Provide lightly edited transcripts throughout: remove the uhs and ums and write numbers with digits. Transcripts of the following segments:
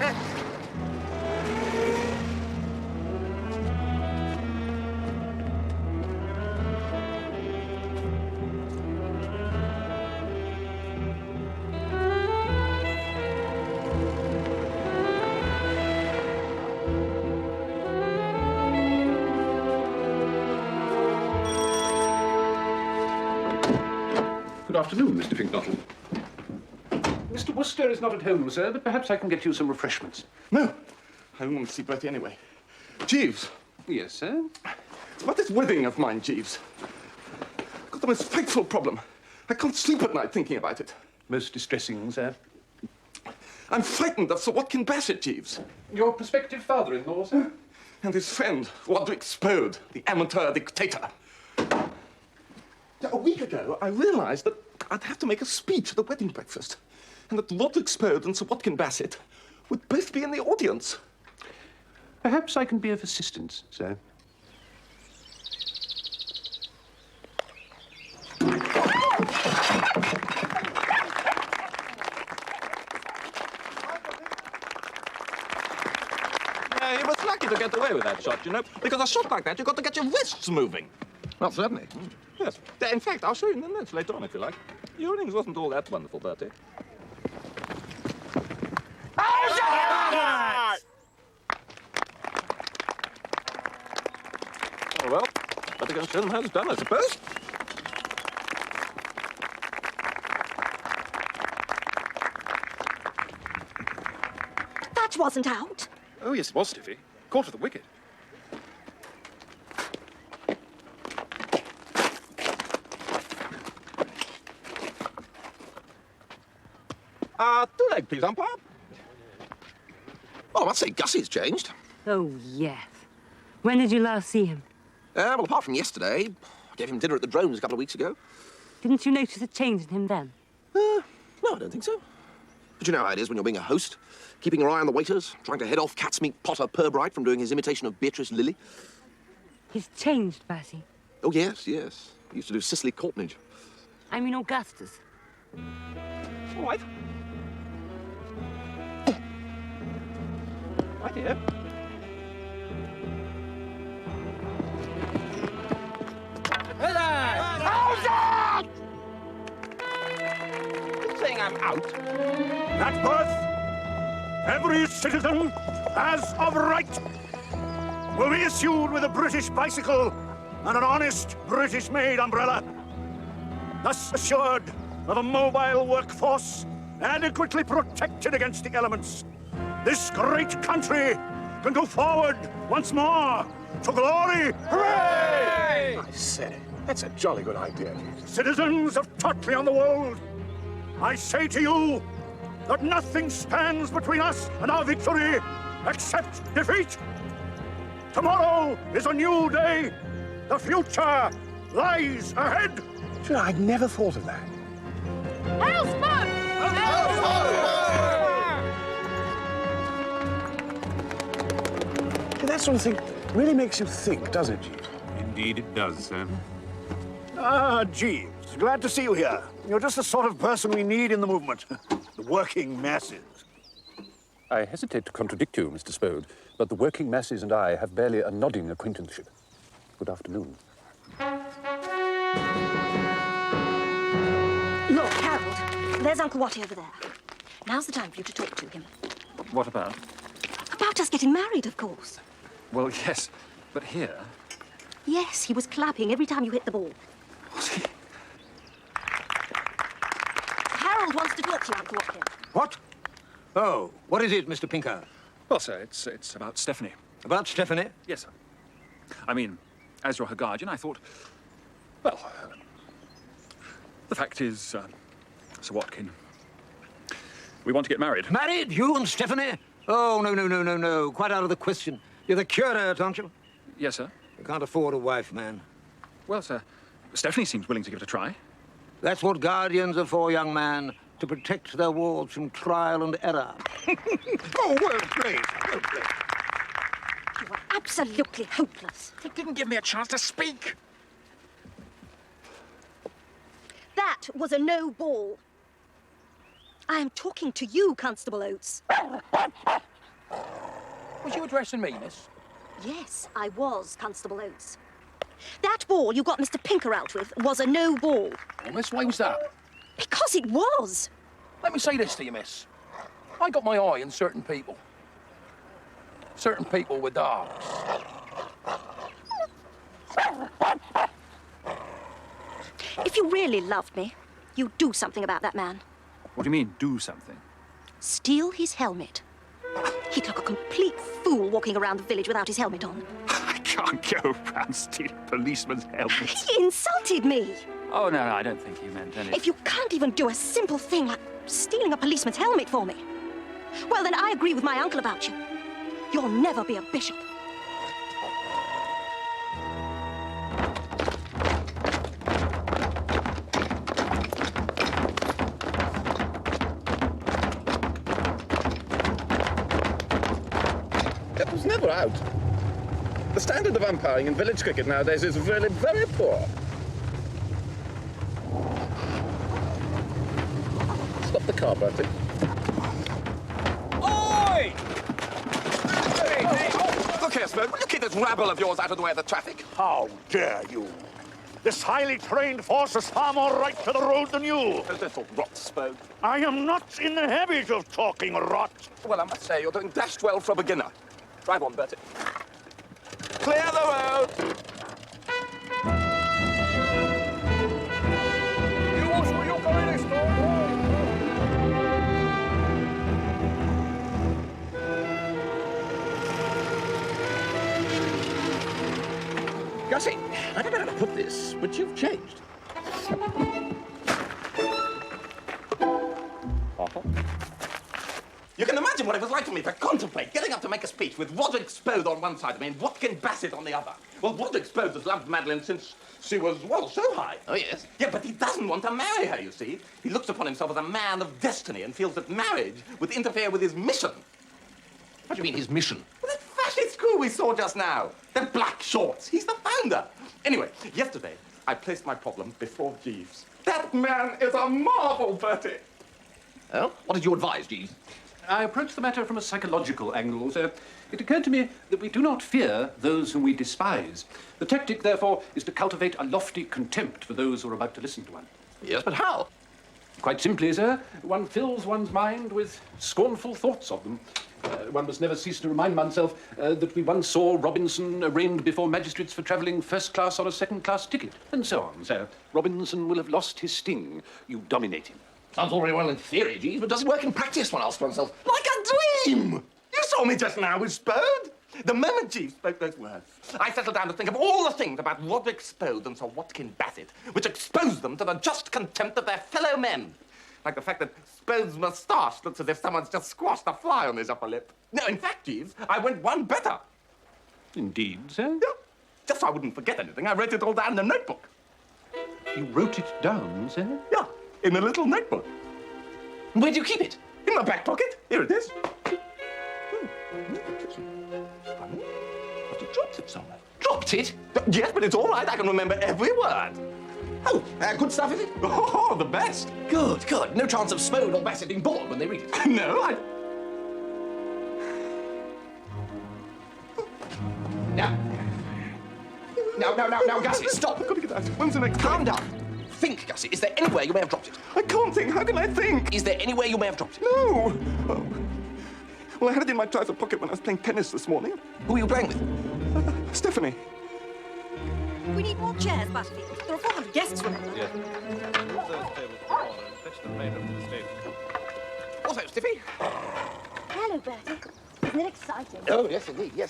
Bassetts! Good afternoon, Mr. Finknottle. Mr. Wooster is not at home, sir, but perhaps I can get you some refreshments. No, I don't want to see Bertie anyway. Jeeves. Yes, sir? It's about this wedding of mine, Jeeves. I've got the most frightful problem. I can't sleep at night thinking about it. Most distressing, sir. I'm frightened of Sir Watkin Bassett, Jeeves. Your prospective father-in-law, sir? And his friend, Roderick Spode, the amateur dictator. A week ago, I realized that I'd have to make a speech at the wedding breakfast, and that Roderick Spode and Sir Watkin Bassett would both be in the audience. Perhaps I can be of assistance, sir. Yeah, he was lucky to get away with that shot, you know, because a shot like that, you've got to get your wrists moving. Well, certainly. Yes. In fact, I'll show you in the notes later on, if you like. Your innings wasn't all that wonderful, Bertie. Oh, well, better go and show them how it's done, I suppose. That wasn't out. Oh, yes, it was, Stiffy. Caught at the wicket. Two leg, please, umpire. Well, I must say Gussie's changed. Oh, yes. When did you last see him? Well, apart from yesterday, I gave him dinner at the Drones a couple of weeks ago. Didn't you notice a change in him then? No, I don't think so. But you know how it is when you're being a host, keeping your eye on the waiters, trying to head off Catsmeet Potter Purbright from doing his imitation of Beatrice Lilly. He's changed, Bassy. Oh, yes, yes. He used to do Cicely Courtnage. I mean Augustus. All right. Right here. You're saying I'm out? At birth, every citizen, as of right, will be issued with a British bicycle and an honest British-made umbrella, thus assured of a mobile workforce adequately protected against the elements. This great country can go forward once more to glory. Hooray! I say, that's a jolly good idea. Citizens of Totley on the Wold, I say to you that nothing stands between us and our victory except defeat. Tomorrow is a new day. The future lies ahead. Sure, I'd never thought of that. That sort of thing really makes you think, doesn't it, Jeeves? Indeed it does, sir. Ah, Jeeves, glad to see you here. You're just the sort of person we need in the movement. The working masses. I hesitate to contradict you, Mr. Spode, but the working masses and I have barely a nodding acquaintanceship. Good afternoon. Look, Harold, there's Uncle Watty over there. Now's the time for you to talk to him. What about? About us getting married, of course. Well, yes, but here... Yes, he was clapping every time you hit the ball. Was he? Harold wants to talk to you, Uncle Watty. What? Oh, what is it, Mr. Pinker? Well, sir, it's about Stephanie. About Stephanie? Yes, sir. I mean, as you're her guardian, I thought... Well, the fact is, Sir Watkin, we want to get married. Married? You and Stephanie? Oh, no. Quite out of the question. You're the curate, aren't you? Yes, sir. You can't afford a wife, man. Well, sir, Stephanie seems willing to give it a try. That's what guardians are for, young man, to protect their wards from trial and error. Oh, well played. Well played. You are absolutely hopeless. He didn't give me a chance to speak. That was a no ball. I am talking to you, Constable Oates. Was you addressing me, miss? Yes, I was, Constable Oates. That ball you got Mr. Pinker out with was a no ball. Oh, miss, why was that? Because it was. Let me say this to you, miss. I got my eye on certain people. Certain people with dogs. If you really loved me, you'd do something about that man. What do you mean, do something? Steal his helmet. He'd look a complete fool walking around the village without his helmet on. I can't go around stealing policemen's helmets. He insulted me. Oh, no, I don't think he meant any... If you can't even do a simple thing like stealing a policeman's helmet for me, well, then I agree with my uncle about you. You'll never be a bishop. That was never out. The standard of umpiring in village cricket nowadays is really very poor. Stop the car, Bertie. Oi! Look here, Smoke, will you keep this rabble of yours out of the way of the traffic? How dare you? This highly trained force has far more right to the road than you. Don't talk rot, Spoke. I am not in the habit of talking rot. Well, I must say, you're doing dashed well for a beginner. Drive on, Bertie. Clear the road! You also, you're going this Gussie, I don't know how to put this, but you've changed. You can imagine what it was like for me to contemplate getting up to make a speech with Roderick Spode on one side of me and Watkin Bassett on the other. Well, Roderick Spode has loved Madeline since she was, well, so high. Oh, yes? Yeah, but he doesn't want to marry her, you see. He looks upon himself as a man of destiny and feels that marriage would interfere with his mission. What do you mean, his mission? Well, that fascist crew we saw just now. They're black shorts. He's the founder. Anyway, yesterday, I placed my problem before Jeeves. That man is a marvel, Bertie. Well, what did you advise, Jeeves? I approached the matter from a psychological angle, sir. It occurred to me that we do not fear those whom we despise. The tactic, therefore, is to cultivate a lofty contempt for those who are about to listen to one. Yes, but how? Quite simply, sir, one fills one's mind with scornful thoughts of them. One must never cease to remind oneself that we once saw Robinson arraigned before magistrates for travelling first class on a second-class ticket, and so on, sir. Robinson will have lost his sting. You dominate him. Sounds all very well in theory, Jeeves, but does it work in practice, one asks oneself? Like a dream! You saw me just now with Spode. The moment Jeeves spoke those words, I settled down to think of all the things about Roderick Spode and Sir Watkin Bassett which exposed them to the just contempt of their fellow men. Like the fact that Spode's moustache looks as if someone's just squashed a fly on his upper lip. No, in fact, Jeeves, I went one better. Indeed, sir? Yeah. Just so I wouldn't forget anything, I wrote it all down in a notebook. You wrote it down, sir? Yeah, in a little notebook. Where do you keep it? In my back pocket. Here it is. Funny. But you dropped it somewhere. Dropped it? Yes, but it's all right. I can remember every word. Oh, good stuff, is it? Oh, the best. Good, good. No chance of Spode or Bassett being bored when they read it. No, I... Now, Gussie, stop. I've got to get out. When's the next Calm train? down. Think, Gussie. Is there anywhere you may have dropped it? I can't think. How can I think? Is there anywhere you may have dropped it? No. Oh. Well, I had it in my trouser pocket when I was playing tennis this morning. Who are you playing with? Stephanie. We need more chairs, Butterfield. There are 400 guests, remember? Yes. Also, Stiffy. Hello, Bertie. Isn't it exciting? Oh, yes, indeed, yes.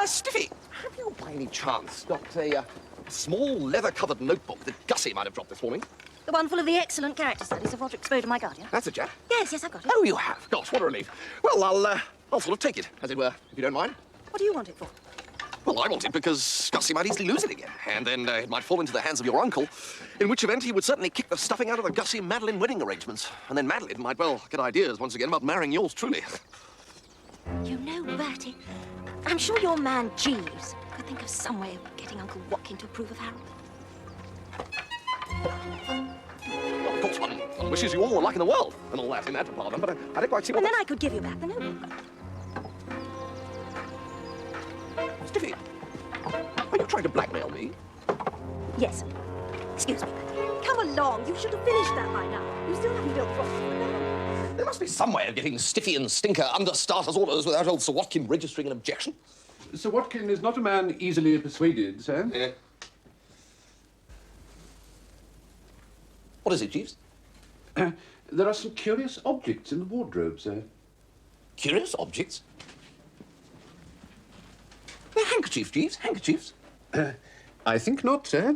Stiffy, have you by any chance got a small leather-covered notebook that Gussie might have dropped this morning? The one full of the excellent character studies of Roderick Spode and my guardian? That's it, Jack. Yes, I've got it. Oh, you have? Gosh, what a relief. Well, I'll sort of take it, as it were, if you don't mind. What do you want it for? Well, I want it because Gussie might easily lose it again, and then it might fall into the hands of your uncle, in which event he would certainly kick the stuffing out of the Gussie-Madeline wedding arrangements, and then Madeline might, well, get ideas once again about marrying yours truly. You know, Bertie, I'm sure your man Jeeves could think of some way of getting Uncle Watkin to approve of Harold. Well, of course, one wishes you all the luck in the world, and all that in that department, but I don't quite see what... And then I could give you back the notebook. Stiffy, are you trying to blackmail me? Yes. Excuse me. Come along. You should have finished that by now. You still haven't built Frosty. There must be some way of getting Stiffy and Stinker under starter's orders without old Sir Watkin registering an objection. Sir Watkin is not a man easily persuaded, sir. Yeah. What is it, Jeeves? There are some curious objects in the wardrobe, sir. Curious objects? They're handkerchiefs, Jeeves, handkerchiefs. I think not, sir.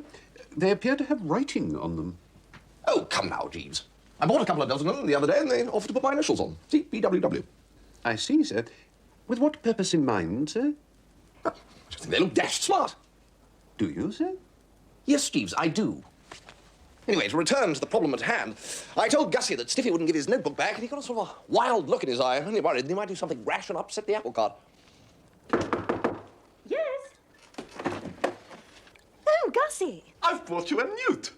They appear to have writing on them. Oh, come now, Jeeves. I bought a couple of dozen of them the other day and they offered to put my initials on. See, BWW. I see, sir. With what purpose in mind, sir? Well, I just think they look dashed smart. Do you, sir? Yes, Jeeves, I do. Anyway, to return to the problem at hand, I told Gussie that Stiffy wouldn't give his notebook back, and he got a sort of a wild look in his eye. I'm only worried he might do something rash and upset the apple cart. Yes? Oh, Gussie. I've brought you a newt.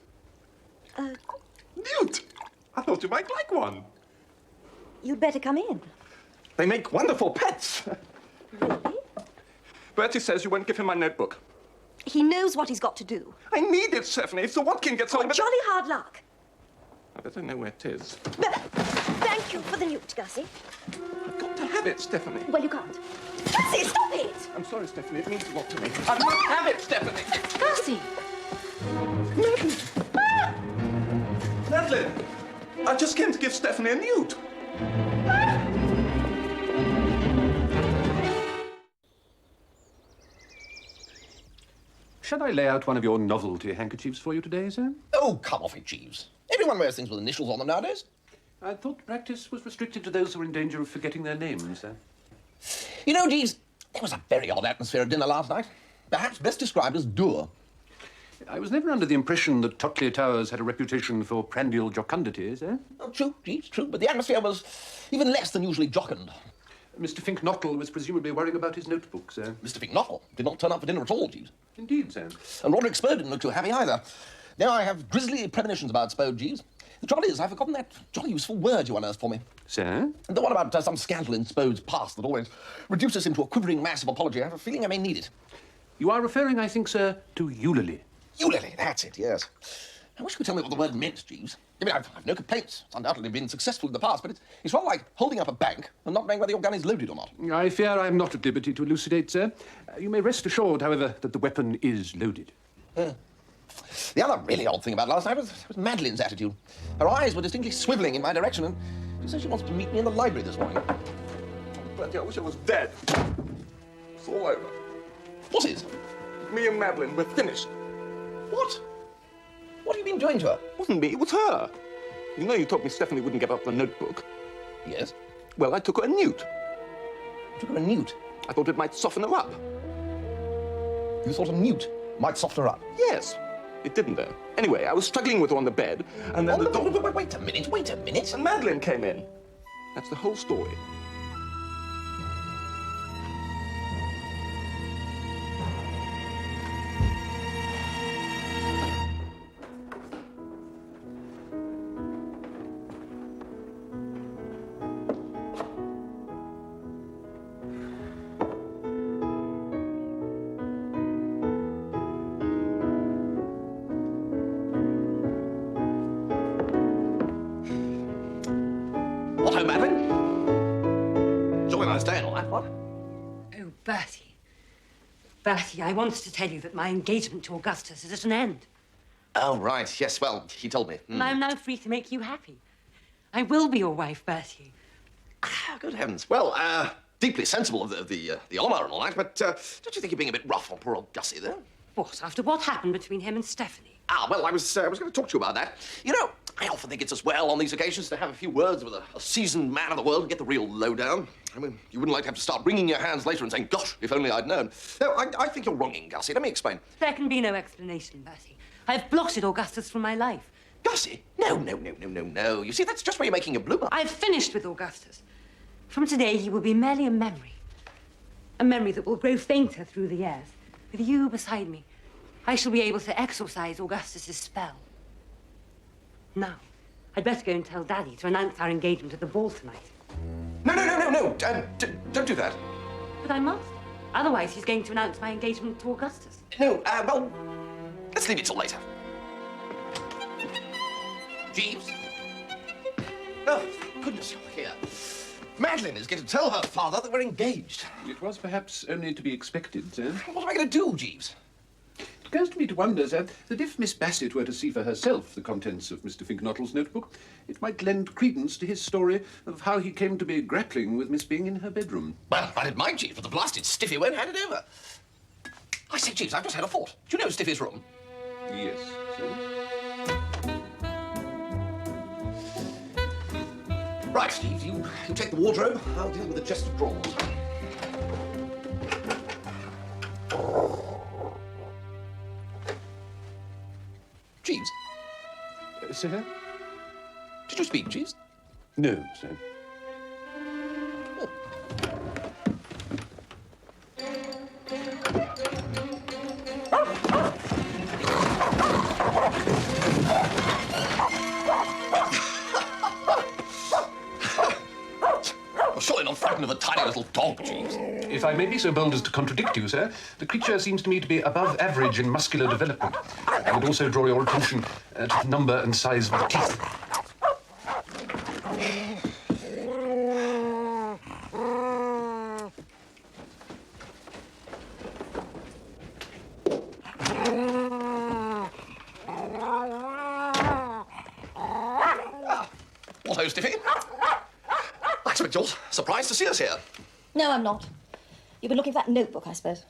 Newt? I thought you might like one. You'd better come in. They make wonderful pets. Really? Bertie says you won't give him my notebook. He knows what he's got to do. I need it, Stephanie. Sir Watkin gets on with it. Jolly hard luck. I better know where it is. Thank you for the newt, Gussie. I've got to have it, Stephanie. Well, you can't. Gussie, stop it! I'm sorry, Stephanie. It means a lot to me. I must have it, Stephanie. Gussie! Madeline! I just came to give Stephanie a newt. Shall I lay out one of your novelty handkerchiefs for you today, sir? Oh, come off it, Jeeves. Everyone wears things with initials on them nowadays. I thought practice was restricted to those who were in danger of forgetting their names, sir. You know, Jeeves, there was a very odd atmosphere at dinner last night. Perhaps best described as dour. I was never under the impression that Totley Towers had a reputation for prandial jocundity, sir. Oh, true, Jeeves, true. But the atmosphere was even less than usually jocund. Mr. Fink-Nottle was presumably worrying about his notebook, sir. Mr. Fink-Nottle did not turn up for dinner at all, Jeeves. Indeed, sir. And Roderick Spode didn't look too happy either. Now I have grisly premonitions about Spode, Jeeves. The trouble is, I've forgotten that jolly useful word you unearthed for me. Sir? The one about some scandal in Spode's past that always reduces him to a quivering mass of apology. I have a feeling I may need it. You are referring, I think, sir, to Eulalie. Eulalie, that's it, yes. I wish you could tell me what the word meant, Jeeves. I mean, I've no complaints. It's undoubtedly been successful in the past, but it's rather like holding up a bank and not knowing whether your gun is loaded or not. I fear I am not at liberty to elucidate, sir. You may rest assured, however, that the weapon is loaded. The other really odd thing about last night was Madeline's attitude. Her eyes were distinctly swivelling in my direction, and she says she wants to meet me in the library this morning. Bertie, I wish I was dead. It's all over. What is? Me and Madeline, we're finished. What? What have you been doing to her? It wasn't me, it was her. You know you told me Stephanie wouldn't give up the notebook. Yes? Well, I took her a newt. You took her a newt? I thought it might soften her up. You thought a newt might soften her up? Yes. It didn't, though. Anyway, I was struggling with her on the bed, and then Wait a minute. And Madeline came in. That's the whole story. What, oh, Madeline? Joy nice day and all that, what? Oh, Bertie. Bertie, I wanted to tell you that my engagement to Augustus is at an end. Oh, right, yes, well, he told me. And I'm now free to make you happy. I will be your wife, Bertie. Ah, good heavens. Well, deeply sensible of the honour and all that, but don't you think you're being a bit rough on poor old Gussie there? What, after what happened between him and Stephanie? Ah, well, I was going to talk to you about that. You know, I often think it's as well on these occasions to have a few words with a seasoned man of the world and get the real lowdown. I mean, you wouldn't like to have to start wringing your hands later and saying, gosh, if only I'd known. No, I think you're wronging Gussie. Let me explain. There can be no explanation, Bertie. I've blotted Augustus from my life. Gussie? No. You see, that's just where you're making a bloomer. I've finished with Augustus. From today, he will be merely a memory. A memory that will grow fainter through the years. With you beside me, I shall be able to exorcise Augustus's spell. Now, I'd better go and tell Daddy to announce our engagement at the ball tonight. No. Don't do that. But I must. Otherwise, he's going to announce my engagement to Augustus. No, well, let's leave it till later. Jeeves? Oh, goodness, you're here. Madeline is going to tell her father that we're engaged. It was perhaps only to be expected, sir. What am I going to do, Jeeves? It occurs to me to wonder, sir, that if Miss Bassett were to see for herself the contents of Mr. Finknottle's notebook, it might lend credence to his story of how he came to be grappling with Miss Bing in her bedroom. Well, I didn't mind, Jeeves, but the blasted stiffy won't hand it over. I say, Jeeves, I've just had a thought. Do you know Stiffy's room? Yes, sir. Right, Steve, you take the wardrobe. I'll deal with the chest of drawers. Jeeves? Sir? Did you speak, Jeeves? No, sir. You're surely not frightened of a tiny little dog, Jeeves. If I may be so bold as to contradict you, sir, the creature seems to me to be above average in muscular development. I would also draw your attention to the number and size of the teeth. What ho, Stiffy? I expect you're surprised to see us here. No, I'm not. You've been looking for that notebook, I suppose.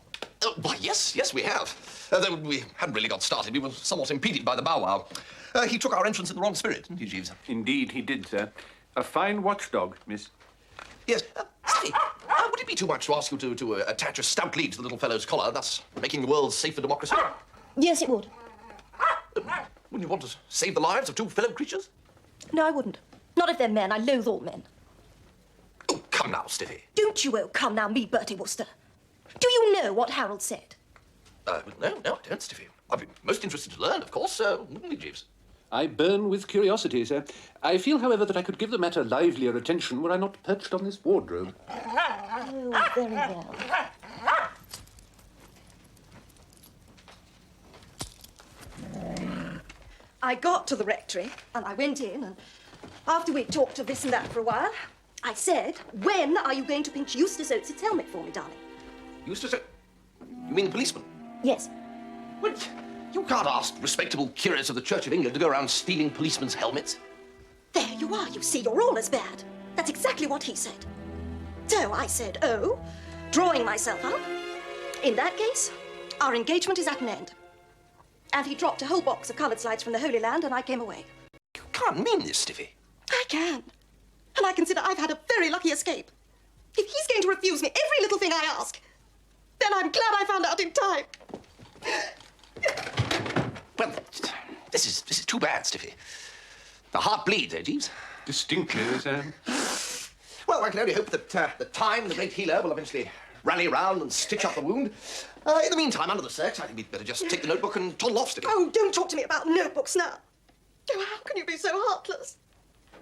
Why, yes, we have. Though we hadn't really got started. We were somewhat impeded by the bow wow. He took our entrance in the wrong spirit, didn't he, Jeeves? Indeed, he did, sir. A fine watchdog, miss. Yes. Stiffy, would it be too much to ask you to attach a stout lead to the little fellow's collar, thus making the world safe for democracy? Yes, it would. Wouldn't you want to save the lives of two fellow creatures? No, I wouldn't. Not if they're men. I loathe all men. Oh, come now, Stiffy. Don't you, come now, me, Bertie Wooster. Do you know what Harold said? No, I don't, Stiffy. I'd be most interested to learn, of course, wouldn't we, Jeeves? I burn with curiosity, sir. I feel, however, that I could give the matter livelier attention were I not perched on this wardrobe. Oh, very well. I got to the rectory, and I went in, and after we'd talked of this and that for a while, I said, when are you going to pinch Eustace Oates' helmet for me, darling? Eustace? You mean the policeman? Yes. Well, you can't ask respectable curates of the Church of England to go around stealing policemen's helmets. There you are, you see, you're all as bad. That's exactly what he said. So I said, oh, drawing myself up. In that case, our engagement is at an end. And he dropped a whole box of coloured slides from the Holy Land, and I came away. You can't mean this, Stiffy. I can. And I consider I've had a very lucky escape. If he's going to refuse me every little thing I ask, then I'm glad I found out in time. Well, this is too bad, Stiffy. The heart bleeds, eh, Jeeves? Distinctly, sir. Well, I can only hope that the time, the great healer, will eventually rally round and stitch up the wound. In the meantime, under the search, I think we'd better just take the notebook and toddle off, Stiffy. Oh, don't talk to me about notebooks now. Oh, how can you be so heartless?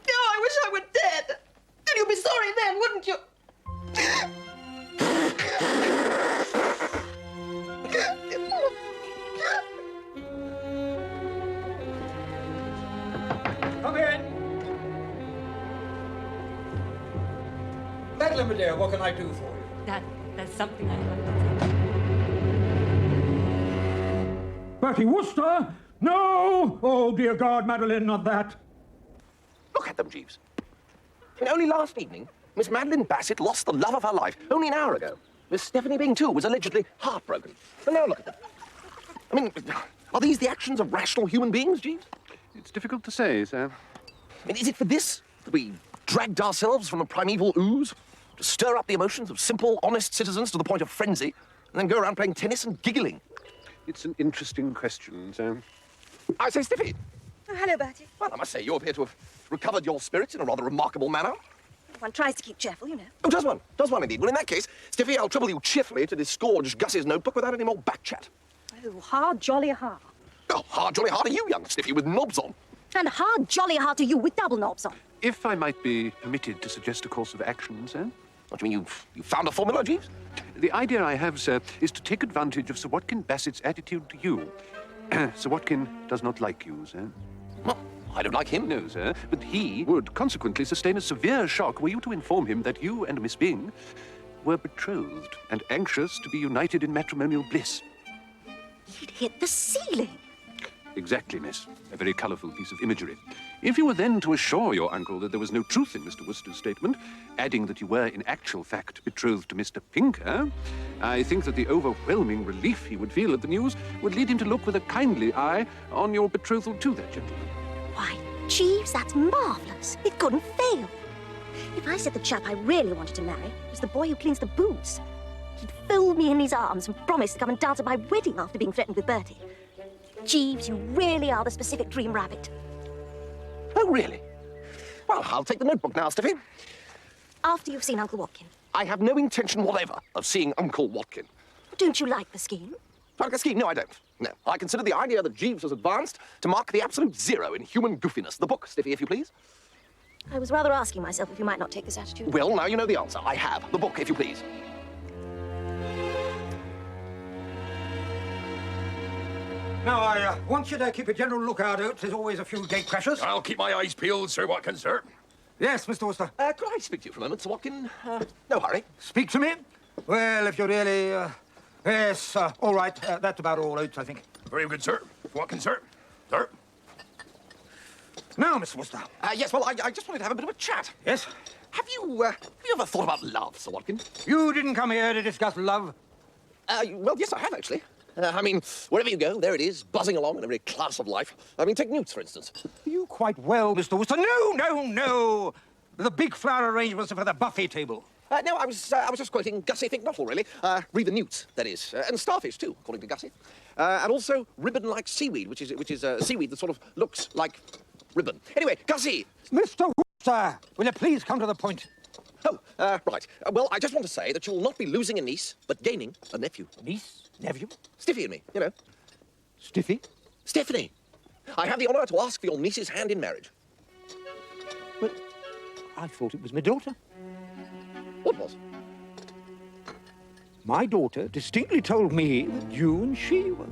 Oh, I wish I were dead. Then you'd be sorry then, wouldn't you? Come in. Madeline, my dear, what can I do for you? There's something I have to Bertie Wooster? No! Oh, dear God, Madeline, not that. Look at them, Jeeves. And only last evening, Miss Madeline Bassett lost the love of her life. Only an hour ago. Miss Stephanie Bing, too, was allegedly heartbroken. And now look at them. I mean, are these the actions of rational human beings, Jeeves? It's difficult to say, sir. I mean, is it for this that we dragged ourselves from a primeval ooze? To stir up the emotions of simple, honest citizens to the point of frenzy, and then go around playing tennis and giggling? It's an interesting question, sir. I say, Stiffy. Oh, hello, Bertie. Well, I must say, you appear to have recovered your spirits in a rather remarkable manner. One tries to keep cheerful, you know. Oh, does one? Does one, indeed? Well, in that case, Stiffy, I'll trouble you cheerfully to disgorge Gus's notebook without any more back chat. Oh, hard, jolly hard. Oh, hard, jolly hard are you, young Stiffy, with knobs on. And hard, jolly hard to you with double knobs on. If I might be permitted to suggest a course of action, sir. What do you mean, you found a formula, Jeeves? The idea I have, sir, is to take advantage of Sir Watkin Bassett's attitude to you. Sir Watkin does not like you, sir. Well, I don't like him. No, sir, but he would consequently sustain a severe shock were you to inform him that you and Miss Byng were betrothed and anxious to be united in matrimonial bliss. He'd hit the ceiling. Exactly, miss. A very colourful piece of imagery. If you were then to assure your uncle that there was no truth in Mr. Wooster's statement, adding that you were in actual fact betrothed to Mr. Pinker, I think that the overwhelming relief he would feel at the news would lead him to look with a kindly eye on your betrothal to that gentleman. Why, Jeeves, that's marvellous. It couldn't fail. If I said the chap I really wanted to marry was the boy who cleans the boots, he'd fold me in his arms and promise to come and dance at my wedding after being threatened with Bertie. Jeeves, you really are the specific dream rabbit. Oh, really? Well, I'll take the notebook now, Stiffy. After you've seen Uncle Watkin. I have no intention whatever of seeing Uncle Watkin. Don't you like the scheme? Like a scheme? No, I don't. No. I consider the idea that Jeeves has advanced to mark the absolute zero in human goofiness. The book, Stiffy, if you please. I was rather asking myself if you might not take this attitude. Well, now you know the answer. I have. The book, if you please. Now, I want you to keep a general lookout out. There's always a few gate crashers. I'll keep my eyes peeled, Sir Watkin, sir. Yes, Mr. Wooster. Could I speak to you for a moment, Sir Watkin? No hurry. Speak to me? Well, if you're really, yes, all right. That's about all out, I think. Very good, sir. Watkin, sir. Sir. Now, Mr. Wooster. Yes, well, I just wanted to have a bit of a chat. Yes? Have you ever thought about love, Sir Watkin? You didn't come here to discuss love? Well, yes, I have, actually. I mean, wherever you go, there it is, buzzing along in every class of life. I mean, take Newts, for instance. You quite well, Mr. Wooster. No, no, no! The big flower arrangements are for the buffet table. No, I was just quoting Gussie Think Nottle, really. Read the Newts, that is. And starfish, too, according to Gussie. And also ribbon-like seaweed, which is seaweed that sort of looks like ribbon. Anyway, Gussie! Mr. Wooster, will you please come to the point? Oh, right. Well, I just want to say that you'll not be losing a niece, but gaining a nephew. Niece? Nephew? Stiffy and me, you know. Stiffy? Stephanie. I have the honour to ask for your niece's hand in marriage. But I thought it was my daughter. What was? My daughter distinctly told me that you and she were...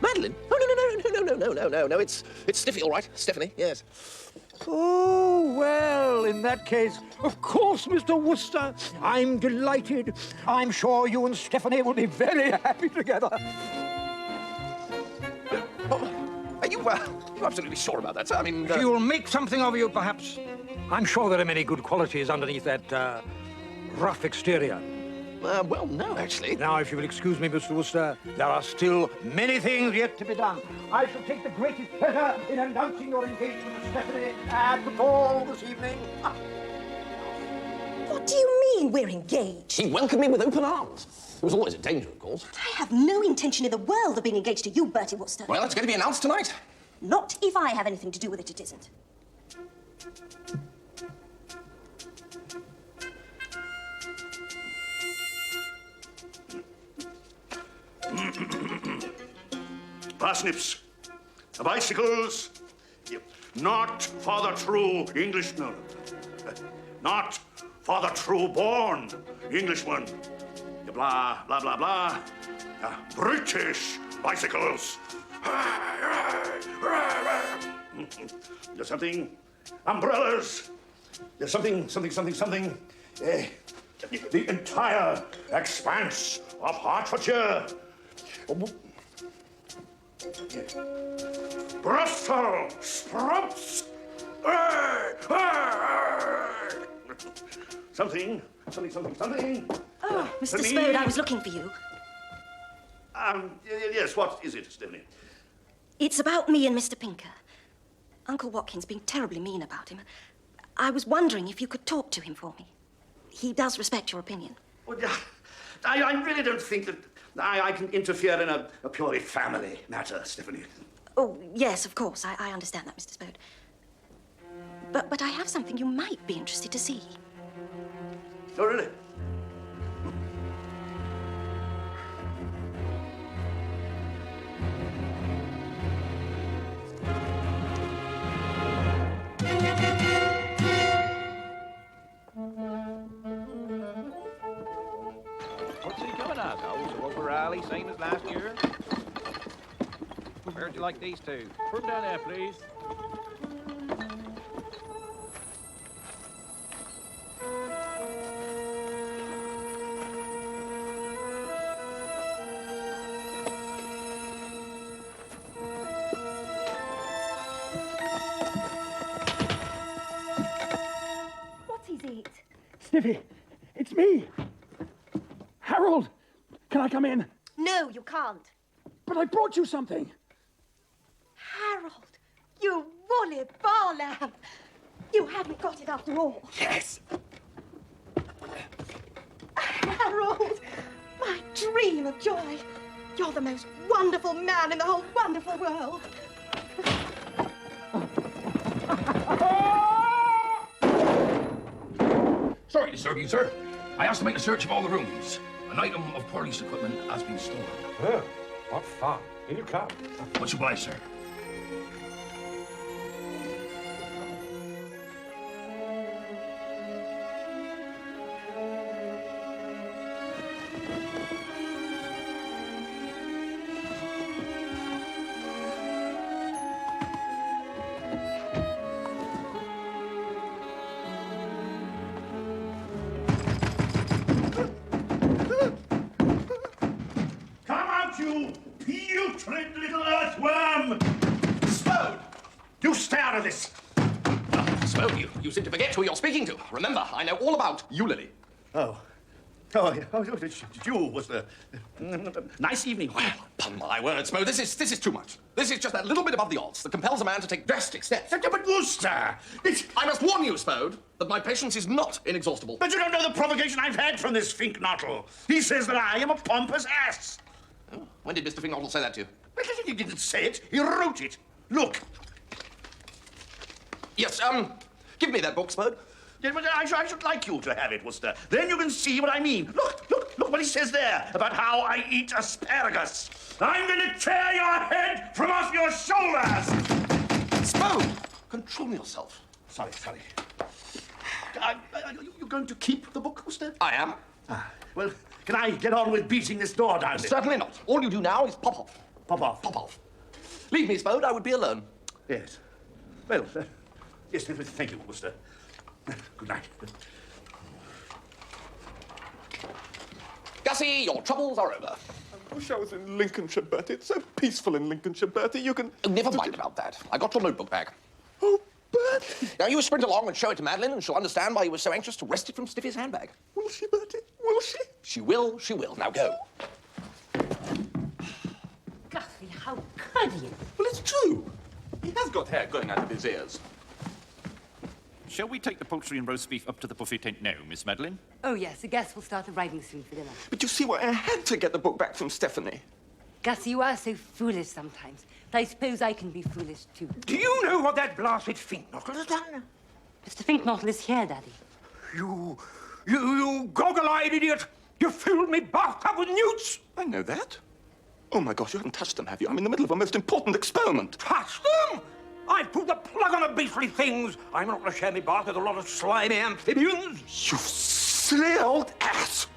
Madeline? Oh, no. It's Stiffy, all right. Stephanie, yes. Oh, well, in that case, of course, Mr. Wooster, I'm delighted. I'm sure you and Stephanie will be very happy together. Are you absolutely sure about that, sir? I mean... She will make something of you, perhaps. I'm sure there are many good qualities underneath that, rough exterior. Well, no, actually. Now, if you will excuse me, Mr. Wooster, there are still many things yet to be done. I shall take the greatest pleasure in announcing your engagement to Stephanie at the ball this evening. What do you mean we're engaged? He welcomed me with open arms. There was always a danger, of course. I have no intention in the world of being engaged to you, Bertie Wooster. Well, it's going to be announced tonight. Not if I have anything to do with it, it isn't. Parsnips, bicycles, not for the true English, no, not for the true born Englishman. Blah, blah, blah, blah. British bicycles. There's something, umbrellas. There's something. The entire expanse of Hertfordshire. Brussels sprouts. Something. Oh, Mr. Spode, I was looking for you. Yes, what is it, Stephanie? It's about me and Mr. Pinker. Uncle Watkin's being terribly mean about him. I was wondering if you could talk to him for me. He does respect your opinion. Well, I really don't think that I can interfere in a purely family matter, Stephanie. Oh, yes, of course. I understand that, Mr. Spode. But I have something you might be interested to see. Oh, really? Sally, same as last year? Where'd you like these two? Put them down there, please. What is it? Sniffy, it's me. Harold, can I come in? No, you can't. But I brought you something. Harold, you woolly bar lamb. You haven't got it after all. Yes. Harold, my dream of joy. You're the most wonderful man in the whole wonderful world. Sorry to disturb you, sir. I asked to make a search of all the rooms. An item of police equipment has been stolen. Oh, what fun. Here you come. Much obliged, sir. Come out, you putrid little earthworm! Spode! You stay out of this! Spode, you seem to forget who you're speaking to. Remember, I know all about you, Lily. Oh. Oh, yeah. Oh, you was the... Nice evening. Well, upon my word, Spode, this is too much. This is just that little bit above the odds that compels a man to take drastic steps. But Wooster! I must warn you, Spode, that my patience is not inexhaustible. But you don't know the provocation I've had from this Finknottle. He says that I am a pompous ass. Oh, when did Mr. Finknottle say that to you? Well, he didn't say it. He wrote it. Look. Yes, give me that book, Spode. Yeah, but I should like you to have it, Wooster. Then you can see what I mean. Look what he says there about how I eat asparagus. I'm going to tear your head from off your shoulders. Spode, control yourself. Sorry. You're going to keep the book, Wooster? I am. Well, can I get on with beating this door down? Certainly not. All you do now is pop off. Pop off? Pop off. Leave me, Spode. I would be alone. Yes. Well, yes, thank you, Wooster. Good night. Gussie, your troubles are over. I wish I was in Lincolnshire, Bertie. It's so peaceful in Lincolnshire, Bertie. You can... Oh, never mind about that. I got your notebook back. Oh, Bertie. Now, you sprint along and show it to Madeline, and she'll understand why you were so anxious to wrest it from Stiffy's handbag. Will she, Bertie? Will she? She will, she will. Now, go. Gussie, how could you? Well, it's true. He has got hair going out of his ears. Shall we take the poultry and roast beef up to the buffet tent now, Miss Madeline? Oh, yes, the guests will start arriving soon for dinner. But you see why I had to get the book back from Stephanie. Gussie, you are so foolish sometimes. But I suppose I can be foolish, too. Do you know what that blasted Finknottle has done? Mr. Finknottle is here, Daddy. You goggle-eyed idiot! You filled me bathtub with newts! I know that. Oh, my gosh, you haven't touched them, have you? I'm in the middle of a most important experiment. Touched them? I pulled the plug on the beastly things. I'm not going to share me bath with a lot of slimy amphibians. You silly old ass!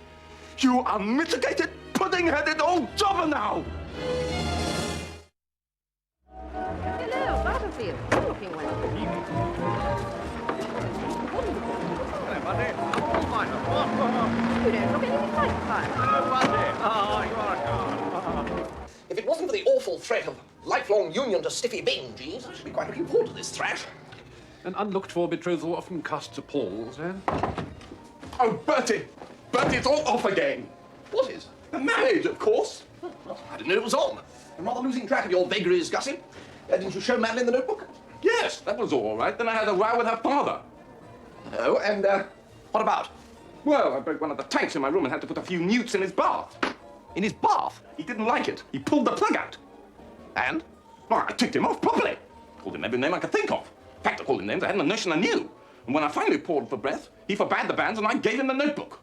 You unmitigated, pudding-headed old jobber now! Hello, Butterfield. You're looking well. Hello, Buddy. Oh, my God. You don't look anything like fire. Hello, Buddy. Oh, you are gone. If it wasn't for the awful threat of lifelong union to Stiffy Bing, Jeeves, I should be quite looking forward to this thrash. An unlooked-for betrothal often casts a pall, sir. Oh, Bertie! Bertie, it's all off again. What is? The marriage, of course. Well, I didn't know it was on. I'm rather losing track of your vagaries, Gussie. Didn't you show Madeline the notebook? Yes, that was all right. Then I had a row with her father. Oh, and, what about? Well, I broke one of the tanks in my room and had to put a few newts in his bath. In his bath? He didn't like it. He pulled the plug out. And? Well, I ticked him off properly. Called him every name I could think of. In fact, I called him names I hadn't a notion I knew. And when I finally paused for breath, he forbade the banns and I gave him the notebook.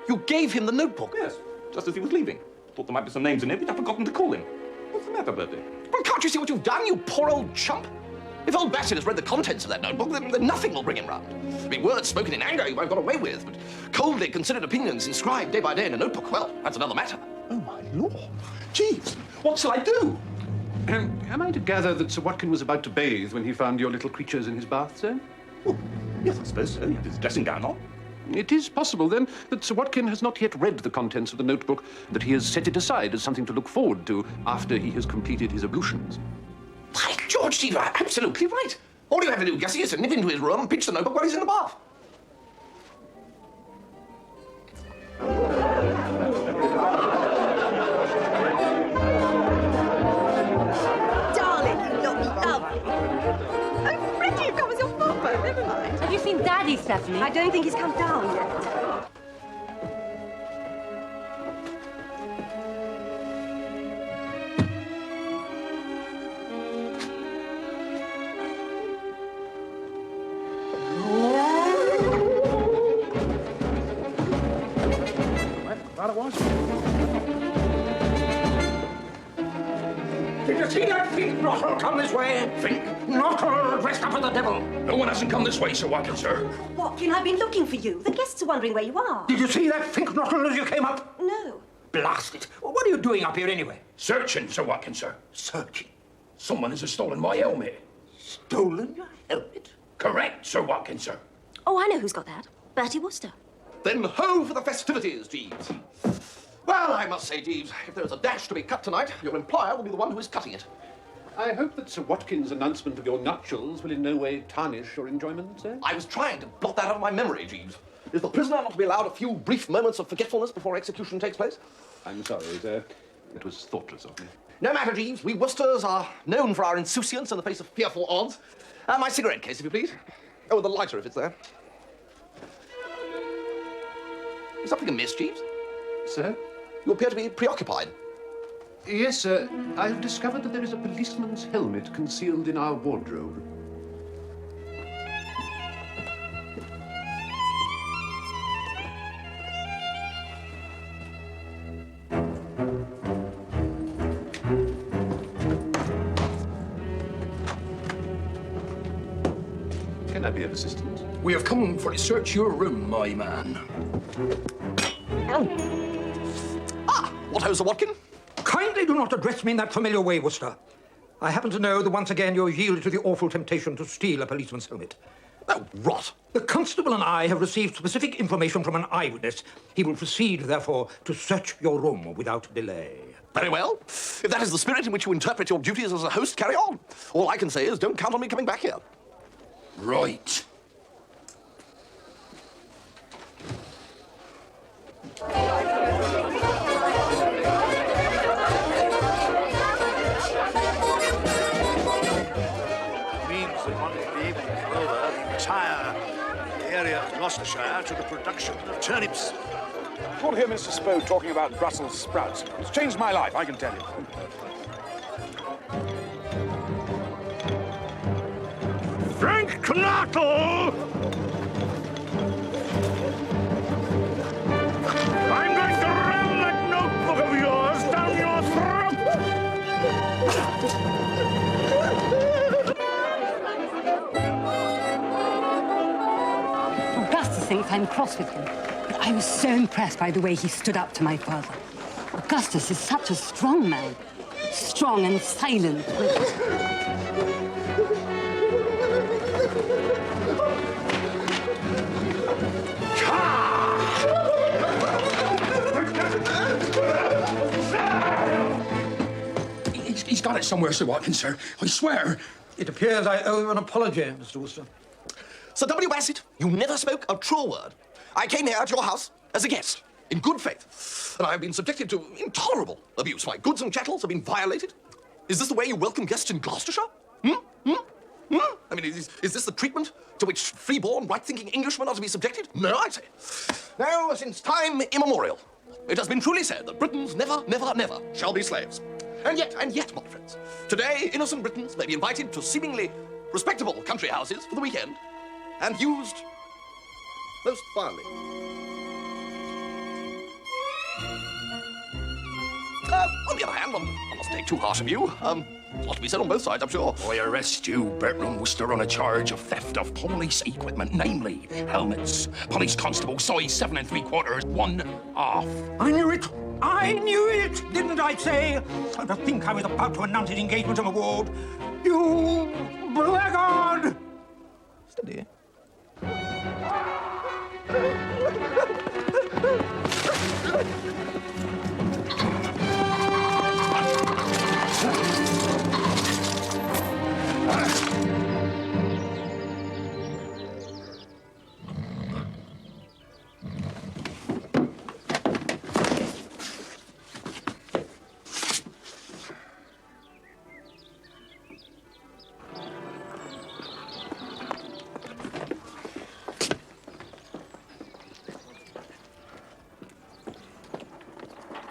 You gave him the notebook? Yes, just as he was leaving. Thought there might be some names in it, but I'd forgotten to call him. What's the matter, Bertie? Well, can't you see what you've done, you poor old chump? If old Bassett has read the contents of that notebook, then nothing will bring him round. I mean, words spoken in anger you might have got away with, but coldly considered opinions inscribed day by day in a notebook, well, that's another matter. Oh, my Lord. Jeeves, what shall I do? Am I to gather that Sir Watkin was about to bathe when he found your little creatures in his bath, sir? Oh, yes, I suppose so. He had his dressing gown on. It is possible, then, that Sir Watkin has not yet read the contents of the notebook, that he has set it aside as something to look forward to after he has completed his ablutions. By George, Jeeves, you're absolutely right. All you have to do, Gussie, is to nip into his room and pinch the notebook while he's in the bath. Darling, you look lovely. Oh, Freddy, you've come as your papa. Never mind. Have you seen Daddy, Stephanie? I don't think he's come down yet. That it was. Did you see that Fink Knottle come this way? Fink? Knottle dressed up as the devil. No one hasn't come this way, Sir Watkin, sir. Watkin, I've been looking for you. The guests are wondering where you are. Did you see that Fink Knottle as you came up? No. Blast it. Well, what are you doing up here anyway? Searching, Sir Watkin, sir. Searching. Someone has stolen my helmet. Stolen your helmet? Correct, Sir Watkin, sir. Oh, I know who's got that. Bertie Wooster. Then ho for the festivities, Jeeves. Well, I must say, Jeeves, if there's a dash to be cut tonight, your employer will be the one who is cutting it. I hope that Sir Watkin's announcement of your nuptials will in no way tarnish your enjoyment, sir. I was trying to blot that out of my memory, Jeeves. Is the prisoner not to be allowed a few brief moments of forgetfulness before execution takes place? I'm sorry, sir. It was thoughtless of me. No matter, Jeeves. We Woosters are known for our insouciance in the face of fearful odds. My cigarette case, if you please. Oh, the lighter, if it's there. Is something amiss, Jeeves? Sir? You appear to be preoccupied. Yes, sir. I've discovered that there is a policeman's helmet concealed in our wardrobe. Can I be of assistance? We have come for to search your room, my man. What ho, Sir Watkin? Kindly do not address me in that familiar way, Wooster. I happen to know that once again you're yielded to the awful temptation to steal a policeman's helmet. Oh, rot. The constable and I have received specific information from an eyewitness. He will proceed, therefore, to search your room without delay. Very well. If that is the spirit in which you interpret your duties as a host, carry on. All I can say is don't count on me coming back here. Right. Means that one will be able to give over the entire area of Gloucestershire to the production of turnips. I want to hear Mr. Spoe talking about Brussels sprouts. It's changed my life, I can tell you. Frank Knottle! I'm going to ram that notebook of yours down your Augustus thinks I'm cross with him, but I was so impressed by the way he stood up to my father. Augustus is such a strong man. Strong and silent. He's got it somewhere, Sir Watkin, sir. I swear. It appears I owe you an apology, Mr. Wooster. Sir W. Bassett, you never spoke a true word. I came here at your house as a guest, in good faith, and I have been subjected to intolerable abuse. My goods and chattels have been violated. Is this the way you welcome guests in Gloucestershire? I mean, is this the treatment to which freeborn, right-thinking Englishmen are to be subjected? No, I say. No, since time immemorial, it has been truly said that Britons never, never, never shall be slaves. And yet, my friends, today innocent Britons may be invited to seemingly respectable country houses for the weekend and used most vilely. On the other hand, I must take too harsh a view. Lot to be said on both sides, I'm sure. I arrest you, Bertram Wooster, on a charge of theft of police equipment, namely helmets. Police constable, size 7 3/4, 1/2. I knew it! I knew it! Didn't I say? To think I was about to announce his engagement on the ward. You blackguard! Steady.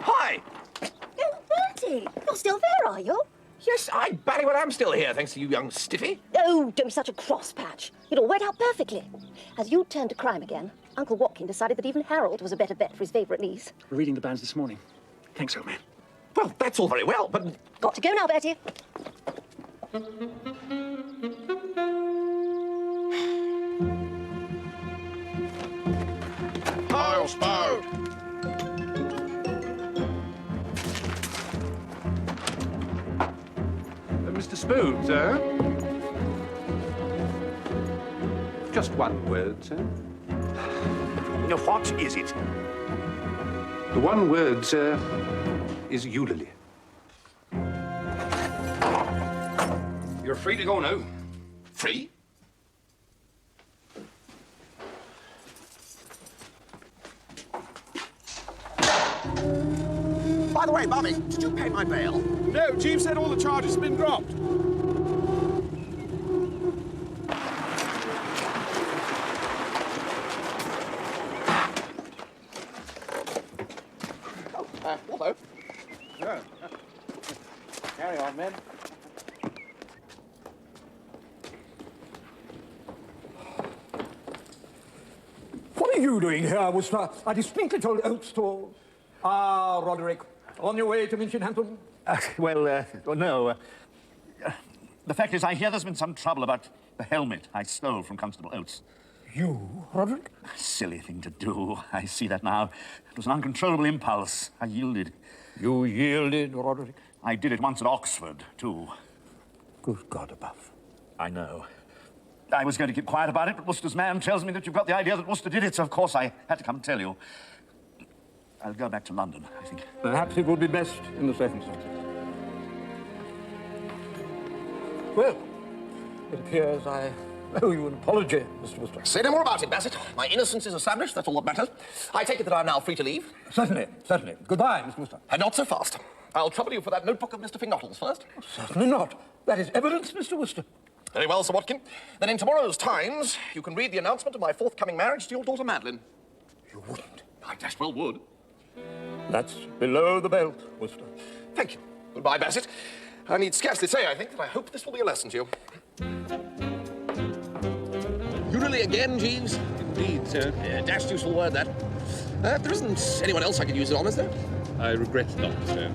Hi! Oh, Bertie, you're still there, are you? Yes, I barely well am still here, thanks to you, young stiffy. Oh, don't be such a cross patch. It all went out perfectly. As you turned to crime again, Uncle Watkin decided that even Harold was a better bet for his favourite niece. We're reading the banns this morning. Thanks, old man. Well, that's all very well, but... Got to go now, Bertie. I'll spout. Mr. Spode, sir? Just one word, sir. What is it? The one word, sir, is eulalie. You're free to go now. Free? By the way, Bobby, did you pay my bail? No, Jeeves said all the charges have been dropped. Hello. Carry on, men. What are you doing here, Wooster? I distinctly told Oates to... Ah, Roderick, on your way to Minchinhampton? No. The fact is, I hear there's been some trouble about the helmet I stole from Constable Oates. You, Roderick? Silly thing to do. I see that now. It was an uncontrollable impulse. I yielded. You yielded, Roderick? I did it once at Oxford, too. Good God above. I know. I was going to keep quiet about it, but Wooster's man tells me that you've got the idea that Wooster did it, so of course I had to come and tell you. I'll go back to London, I think. Perhaps it would be best in the circumstances. Well, it appears I owe you an apology, Mr. Wooster. Say no more about it, Bassett. My innocence is established, that's all that matters. I take it that I'm now free to leave. Certainly, certainly. Goodbye, Mr. Wooster. And not so fast. I'll trouble you for that notebook of Mr. Fingnottle's first. Certainly not. That is evidence, Mr. Wooster. Very well, Sir Watkin. Then in tomorrow's Times, you can read the announcement of my forthcoming marriage to your daughter, Madeline. You wouldn't? I just well would. That's below the belt, Wooster. Thank you. Goodbye, Bassett. I need scarcely say, I think, that I hope this will be a lesson to you. Eulalie again, Jeeves? Indeed, sir. Yeah, dashed useful word, that. There isn't anyone else I could use it on, is there? I regret not, sir.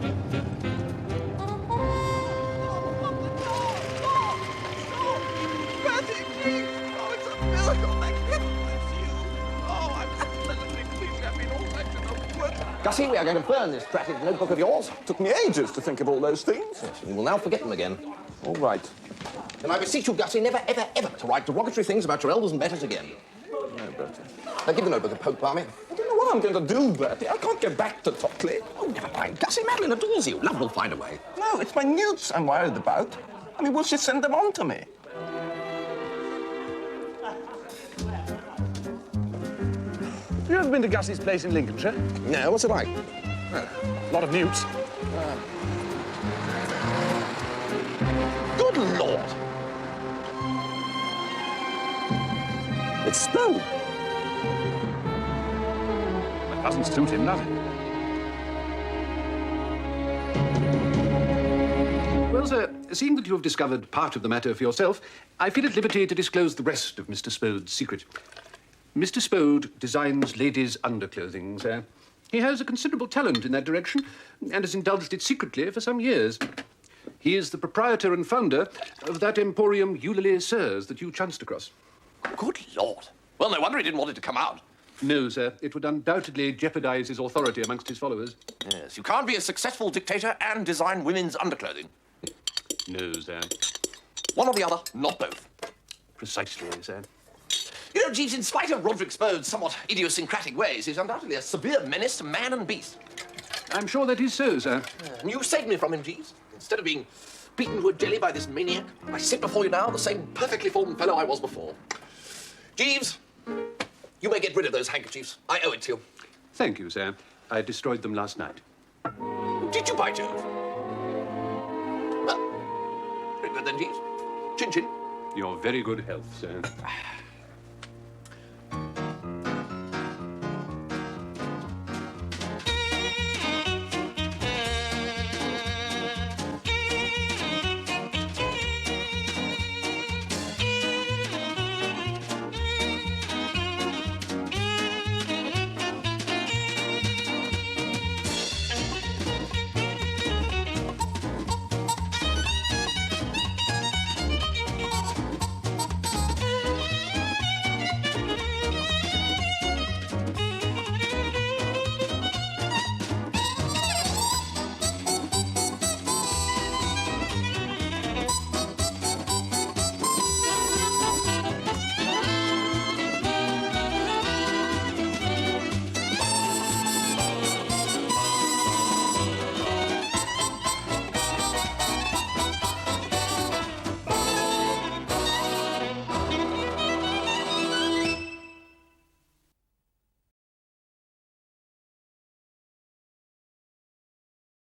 Gussie, we are going to burn this dratted notebook of yours. Took me ages to think of all those things. Yes, we will now forget them again. All right. And I beseech you, Gussie, never, ever, ever to write derogatory things about your elders and betters again. No, Bertie. Now give the notebook a poke, Barmy. I don't know what I'm going to do, Bertie. I can't get back to Tockley. Oh, never mind. Gussie, Madeline adores you. Love will find a way. No, it's my newts I'm worried about. I mean, will she send them on to me? You ever been to Gussie's place in Lincolnshire? No, what's it like? Well, a lot of newts. Good Lord! It's Spode. That doesn't suit him, does it? Well, sir, seeing that you have discovered part of the matter for yourself, I feel at liberty to disclose the rest of Mr. Spode's secret. Mr. Spode designs ladies' underclothing, sir. He has a considerable talent in that direction and has indulged it secretly for some years. He is the proprietor and founder of that emporium Eulalie Sirs that you chanced across. Good Lord. Well, no wonder he didn't want it to come out. No, sir. It would undoubtedly jeopardize his authority amongst his followers. Yes, you can't be a successful dictator and design women's underclothing. No, sir. One or the other, not both. Precisely, sir. You know, Jeeves, in spite of Roderick Spode's somewhat idiosyncratic ways, he's undoubtedly a severe menace to man and beast. I'm sure that is so, sir. And you saved me from him, Jeeves. Instead of being beaten to a jelly by this maniac, I sit before you now the same perfectly formed fellow I was before. Jeeves, you may get rid of those handkerchiefs. I owe it to you. Thank you, sir. I destroyed them last night. Did you, by Jove? Well, very good then, Jeeves. Chin chin. Your very good health, sir.